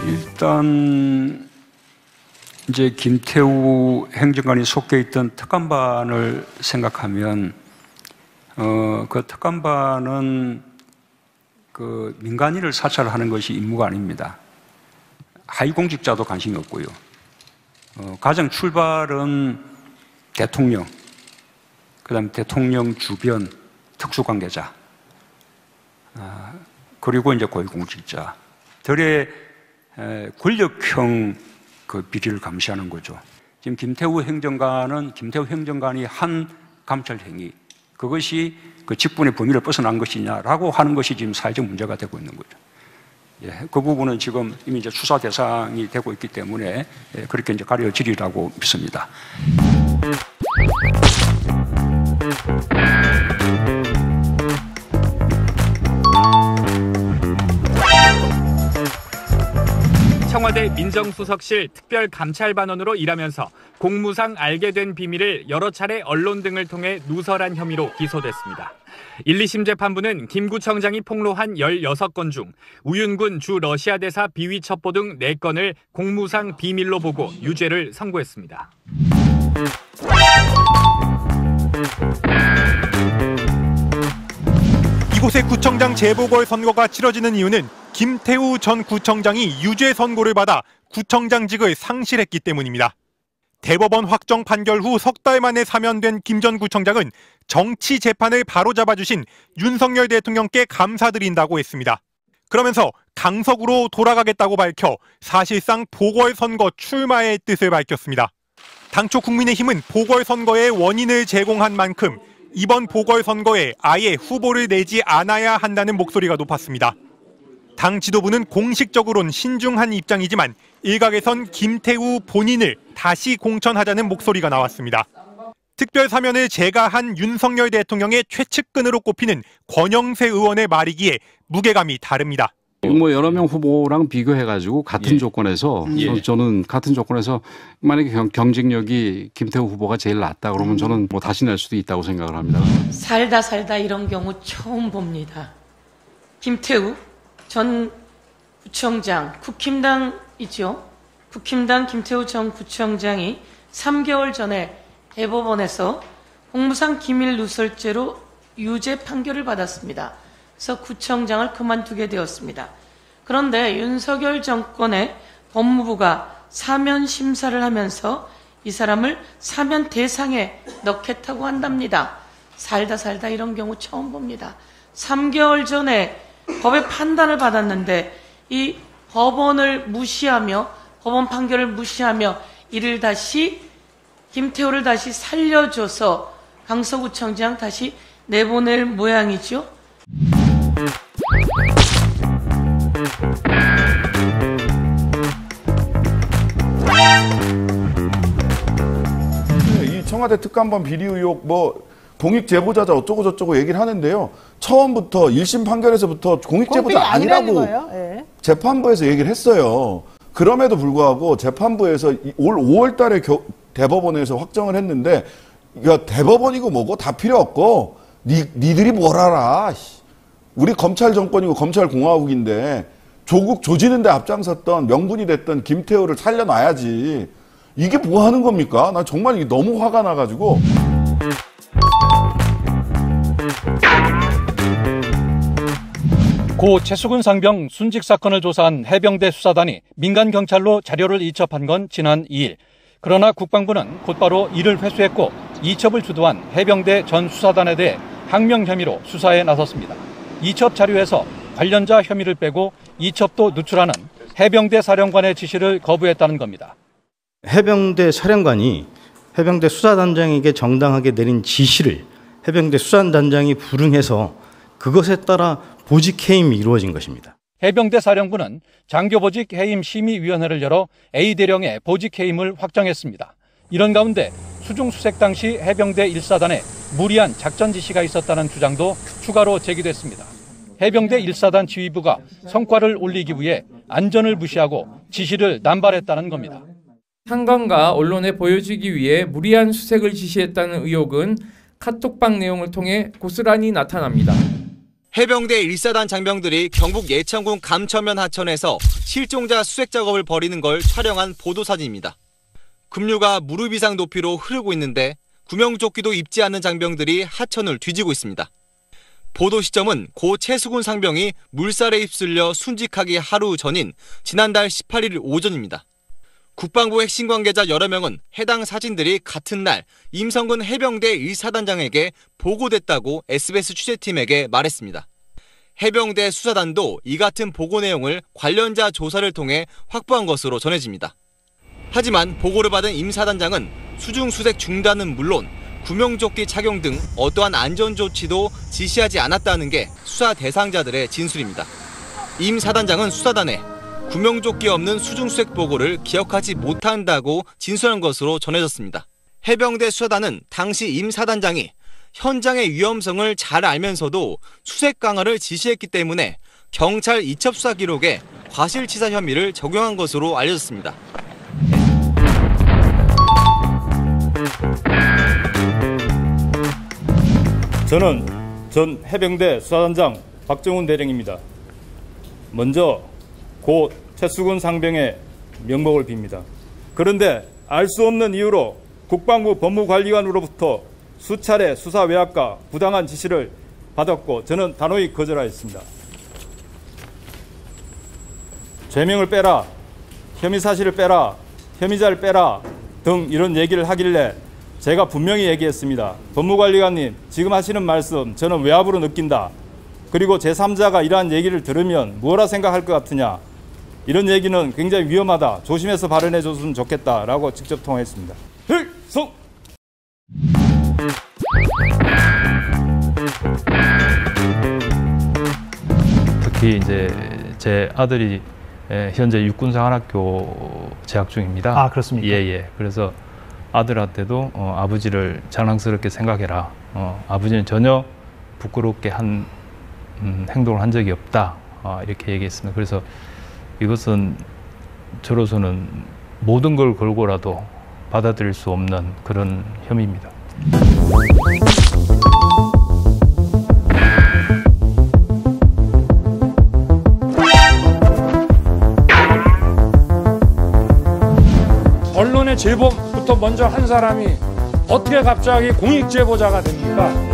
일단 이제 김태우 행정관이 속해 있던 특감반을 생각하면 그 특감반은 그 민간인을 사찰하는 것이 임무가 아닙니다. 하위공직자도 관심이 없고요. 가장 출발은 대통령, 그다음 대통령 주변 특수관계자, 그리고 이제 고위공직자들의 권력형 그 비리를 감시하는 거죠. 지금 김태우 행정관이 한 감찰 행위, 그것이 그 직분의 범위를 벗어난 것이냐라고 하는 것이 지금 사회적 문제가 되고 있는 거죠. 예, 그 부분은 지금 이미 이제 수사 대상이 되고 있기 때문에 그렇게 이제 가려지리라고 믿습니다. 청와대 민정수석실 특별감찰반원으로 일하면서 공무상 알게 된 비밀을 여러 차례 언론 등을 통해 누설한 혐의로 기소됐습니다. 1, 2심 재판부는 김 구청장이 폭로한 16건 중 우윤군 주 러시아 대사 비위 첩보 등 4건을 공무상 비밀로 보고 유죄를 선고했습니다. 이곳의 구청장 재보궐선거가 치러지는 이유는 김태우 전 구청장이 유죄 선고를 받아 구청장직을 상실했기 때문입니다. 대법원 확정 판결 후 석 달 만에 사면된 김 전 구청장은 정치 재판을 바로잡아주신 윤석열 대통령께 감사드린다고 했습니다. 그러면서 당석으로 돌아가겠다고 밝혀 사실상 보궐선거 출마의 뜻을 밝혔습니다. 당초 국민의힘은 보궐선거의 원인을 제공한 만큼 이번 보궐선거에 아예 후보를 내지 않아야 한다는 목소리가 높았습니다. 당 지도부는 공식적으로는 신중한 입장이지만 일각에선 김태우 본인을 다시 공천하자는 목소리가 나왔습니다. 특별 사면을 제가한 윤석열 대통령의 최측근으로 꼽히는 권영세 의원의 말이기에 무게감이 다릅니다. 뭐 여러 명 후보랑 비교해가지고 같은 조건에서 저는 같은 조건에서 만약에 경쟁력이 김태우 후보가 제일 낫다 그러면 저는 뭐 다시 낼 수도 있다고 생각을 합니다. 살다 이런 경우 처음 봅니다. 김태우 전 구청장, 국힘당이죠. 국힘당 김태우 전 구청장이 3개월 전에 대법원에서 공무상 기밀 누설죄로 유죄 판결을 받았습니다. 그래서 구청장을 그만두게 되었습니다. 그런데 윤석열 정권의 법무부가 사면 심사를 하면서 이 사람을 사면 대상에 넣겠다고 한답니다. 살다 이런 경우 처음 봅니다. 3개월 전에 법의 판단을 받았는데 이 법원을 무시하며 법원 판결을 무시하며 이를 다시 김태우를 다시 살려줘서 강서구청장 다시 내보낼 모양이죠. 이 청와대 특감반 비리 의혹 뭐 공익 제보자자 어쩌고 저쩌고 얘기를 하는데요. 처음부터 1심 판결에서부터 공익 제보자 아니라고 재판부에서 얘기를 했어요. 그럼에도 불구하고 재판부에서 올 5월 달에 대법원에서 확정을 했는데 야, 대법원이고 뭐고 다 필요 없고 니들이 뭘 알아. 우리 검찰 정권이고 검찰 공화국인데 조국 조지는 데 앞장섰던 명분이 됐던 김태우를 살려놔야지. 이게 뭐 하는 겁니까? 나 정말 이게 너무 화가 나가지고. 고 최수근 상병 순직 사건을 조사한 해병대 수사단이 민간 경찰로 자료를 이첩한 건 지난 2일. 그러나 국방부는 곧바로 이를 회수했고 이첩을 주도한 해병대 전 수사단에 대해 항명 혐의로 수사에 나섰습니다. 이첩 자료에서 관련자 혐의를 빼고 이첩도 누출하는 해병대 사령관의 지시를 거부했다는 겁니다. 해병대 사령관이 해병대 수사단장에게 정당하게 내린 지시를 해병대 수사단장이 불응해서 그것에 따라 보직 해임이 이루어진 것입니다. 해병대 사령부는 장교보직 해임 심의위원회를 열어 A대령의 보직 해임을 확정했습니다. 이런 가운데 수중수색 당시 해병대 1사단에 무리한 작전 지시가 있었다는 주장도 추가로 제기됐습니다. 해병대 1사단 지휘부가 성과를 올리기 위해 안전을 무시하고 지시를 남발했다는 겁니다. 상관과 언론에 보여주기 위해 무리한 수색을 지시했다는 의혹은 카톡방 내용을 통해 고스란히 나타납니다. 해병대 1사단 장병들이 경북 예천군 감천면 하천에서 실종자 수색 작업을 벌이는 걸 촬영한 보도사진입니다. 급류가 무릎 이상 높이로 흐르고 있는데 구명조끼도 입지 않는 장병들이 하천을 뒤지고 있습니다. 보도 시점은 고 최수군 상병이 물살에 휩쓸려 순직하기 하루 전인 지난달 18일 오전입니다. 국방부 핵심 관계자 여러 명은 해당 사진들이 같은 날 임성근 해병대 1사단장에게 보고됐다고 SBS 취재팀에게 말했습니다. 해병대 수사단도 이 같은 보고 내용을 관련자 조사를 통해 확보한 것으로 전해집니다. 하지만 보고를 받은 임 사단장은 수중 수색 중단은 물론 구명조끼 착용 등 어떠한 안전조치도 지시하지 않았다는 게 수사 대상자들의 진술입니다. 임 사단장은 수사단에 구명조끼 없는 수중 수색 보고를 기억하지 못한다고 진술한 것으로 전해졌습니다. 해병대 수사단은 당시 임 사단장이 현장의 위험성을 잘 알면서도 수색 강화를 지시했기 때문에 경찰 이첩 수사 기록에 과실치사 혐의를 적용한 것으로 알려졌습니다. 저는 전 해병대 수사단장 박정훈 대령입니다. 먼저 고 최수근 상병의 명복을 빕니다. 그런데 알 수 없는 이유로 국방부 법무관리관으로부터 수차례 수사 외압과 부당한 지시를 받았고 저는 단호히 거절하였습니다. 죄명을 빼라, 혐의 사실을 빼라, 혐의자를 빼라 등 이런 얘기를 하길래 제가 분명히 얘기했습니다. 법무관리관님, 지금 하시는 말씀 저는 외압으로 느낀다. 그리고 제3자가 이러한 얘기를 들으면 뭐라 생각할 것 같으냐. 이런 얘기는 굉장히 위험하다. 조심해서 발언해 줬으면 좋겠다라고 직접 통화했습니다. 필성! 특히 이제 제 아들이 현재 육군사관학교 재학 중입니다. 아, 그렇습니까? 예. 그래서 아들한테도 아버지를 자랑스럽게 생각해라. 아버지는 전혀 부끄럽게 한 행동을 한 적이 없다. 이렇게 얘기했습니다. 그래서 이것은 저로서는 모든 걸 걸고라도 받아들일 수 없는 그런 혐의입니다. 언론의 제보부터 먼저 한 사람이 어떻게 갑자기 공익제보자가 됩니까?